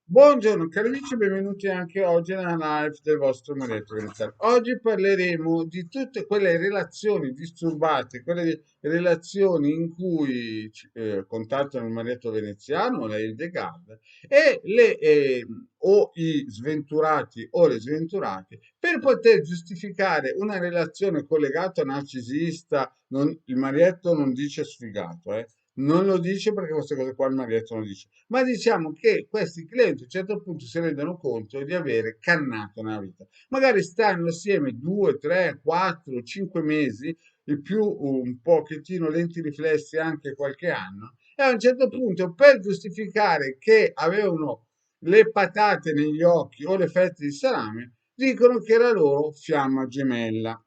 Buongiorno cari amici, benvenuti anche oggi nella live del vostro Maretto Veneziano. Oggi parleremo di tutte quelle relazioni disturbate, quelle relazioni in cui contattano il Maretto Veneziano, la Hildegard, e o i sventurati o le sventurate, per poter giustificare una relazione collegata narcisista. Il Marietto non dice sfigato, non lo dice perché queste cose qua il Marietto non dice, ma diciamo che questi clienti a un certo punto si rendono conto di avere cannato nella vita. Magari stanno assieme 2, 3, 4, 5 mesi, il più un pochettino lenti riflessi anche qualche anno, e a un certo punto per giustificare che avevano le patate negli occhi o le fette di salame, dicono che era loro fiamma gemella.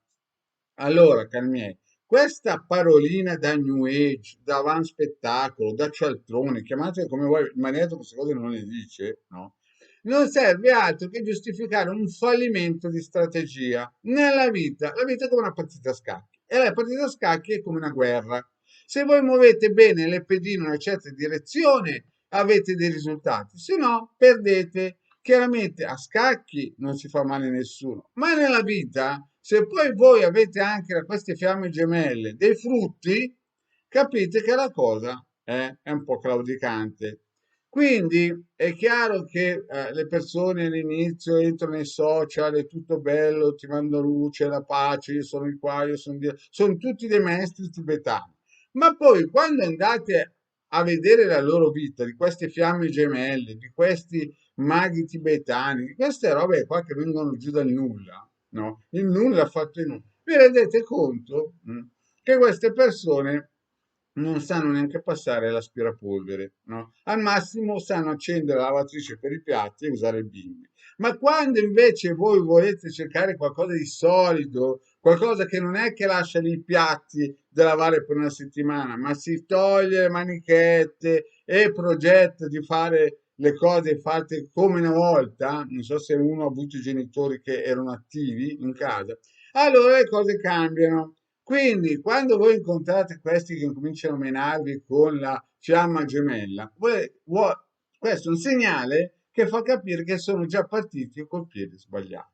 Allora, cari miei, questa parolina da New Age, da van spettacolo, da cialtrone, chiamatela come vuoi, il Maniato queste cose non le dice, no? Non serve altro che giustificare un fallimento di strategia nella vita. La vita è come una partita a scacchi e la partita a scacchi è come una guerra. Se voi muovete bene le pedine in una certa direzione, avete dei risultati, se no, perdete. Chiaramente a scacchi non si fa male a nessuno, ma nella vita, se poi voi avete anche da queste fiamme gemelle dei frutti, capite che la cosa è un po' claudicante. Quindi è chiaro che le persone all'inizio entrano nei social, è tutto bello, ti mando luce, la pace, io sono il qua, io sono Dio, sono tutti dei maestri tibetani. Ma poi quando andate a vedere la loro vita, di queste fiamme gemelle, di questi maghi tibetani, di queste robe qua che vengono giù dal nulla, no? Il nulla fatto in nulla. Vi rendete conto che queste persone non sanno neanche passare l'aspirapolvere, no? Al massimo sanno accendere la lavatrice per i piatti e usare il bimbi. Ma quando invece voi volete cercare qualcosa di solido, qualcosa che non è che lascia lì i piatti da lavare per una settimana, ma si toglie le manichette e progetta di fare le cose fatte come una volta, non so se uno ha avuto i genitori che erano attivi in casa, allora le cose cambiano. Quindi, quando voi incontrate questi che cominciano a menarvi con la fiamma gemella, questo è un segnale che fa capire che sono già partiti col piede sbagliato.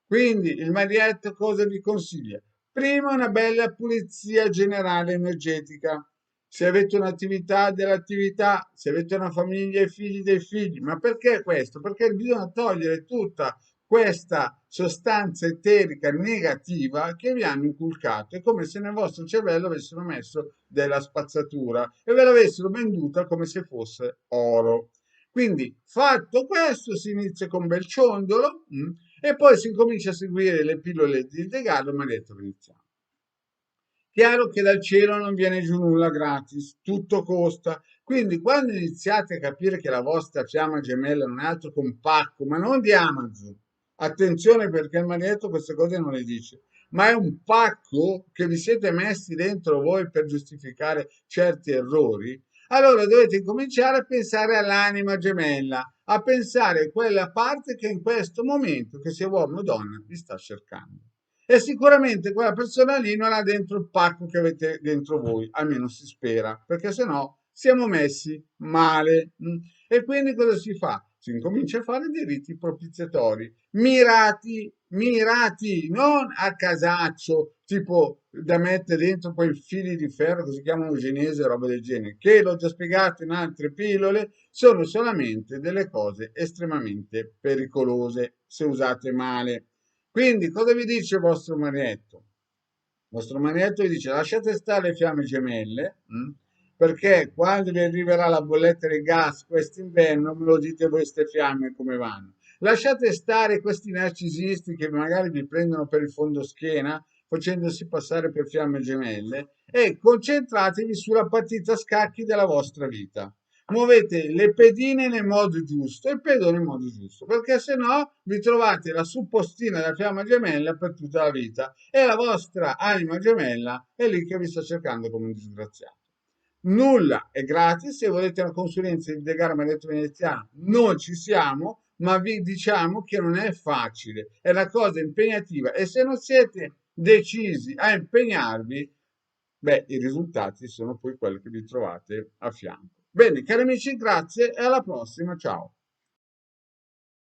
Quindi, il Marietto cosa vi consiglia? Prima una bella pulizia generale energetica. Se avete un'attività dell'attività, se avete una famiglia e figli dei figli, ma perché questo? Perché bisogna togliere tutta questa sostanza eterica negativa che vi hanno inculcato. È come se nel vostro cervello avessero messo della spazzatura e ve l'avessero venduta come se fosse oro. Quindi, fatto questo, si inizia con bel ciondolo e poi si incomincia a seguire le pillole di Degallo, ma detto iniziamo. Chiaro che dal cielo non viene giù nulla gratis, tutto costa. Quindi quando iniziate a capire che la vostra fiamma gemella non è altro che un pacco, ma non di Amazon, attenzione perché il maledetto queste cose non le dice, ma è un pacco che vi siete messi dentro voi per giustificare certi errori, allora dovete incominciare a pensare all'anima gemella, a pensare a quella parte che in questo momento, che sia uomo o donna, vi sta cercando. E sicuramente quella persona lì non ha dentro il pacco che avete dentro voi, almeno si spera, perché sennò siamo messi male. E quindi cosa si fa? Si incomincia a fare dei riti propiziatori, mirati, mirati, non a casaccio, tipo da mettere dentro quei fili di ferro che si chiamano genese e roba del genere, che l'ho già spiegato in altre pillole, sono solamente delle cose estremamente pericolose se usate male. Quindi cosa vi dice il vostro marietto? Il vostro marietto vi dice lasciate stare le fiamme gemelle, perché quando vi arriverà la bolletta del gas quest'inverno, me lo dite voi ste fiamme come vanno. Lasciate stare questi narcisisti che magari vi prendono per il fondoschiena facendosi passare per fiamme gemelle e concentratevi sulla partita a scacchi della vostra vita. Muovete le pedine nel modo giusto e il pedone nel modo giusto, perché se no vi trovate la suppostina della fiamma gemella per tutta la vita e la vostra anima gemella è lì che vi sta cercando come un disgraziato. Nulla è gratis, se volete una consulenza di Degara Maledetto Veneziano non ci siamo, ma vi diciamo che non è facile, è una cosa impegnativa e se non siete decisi a impegnarvi, beh, i risultati sono poi quelli che vi trovate a fianco. Bene, cari amici, grazie e alla prossima, ciao.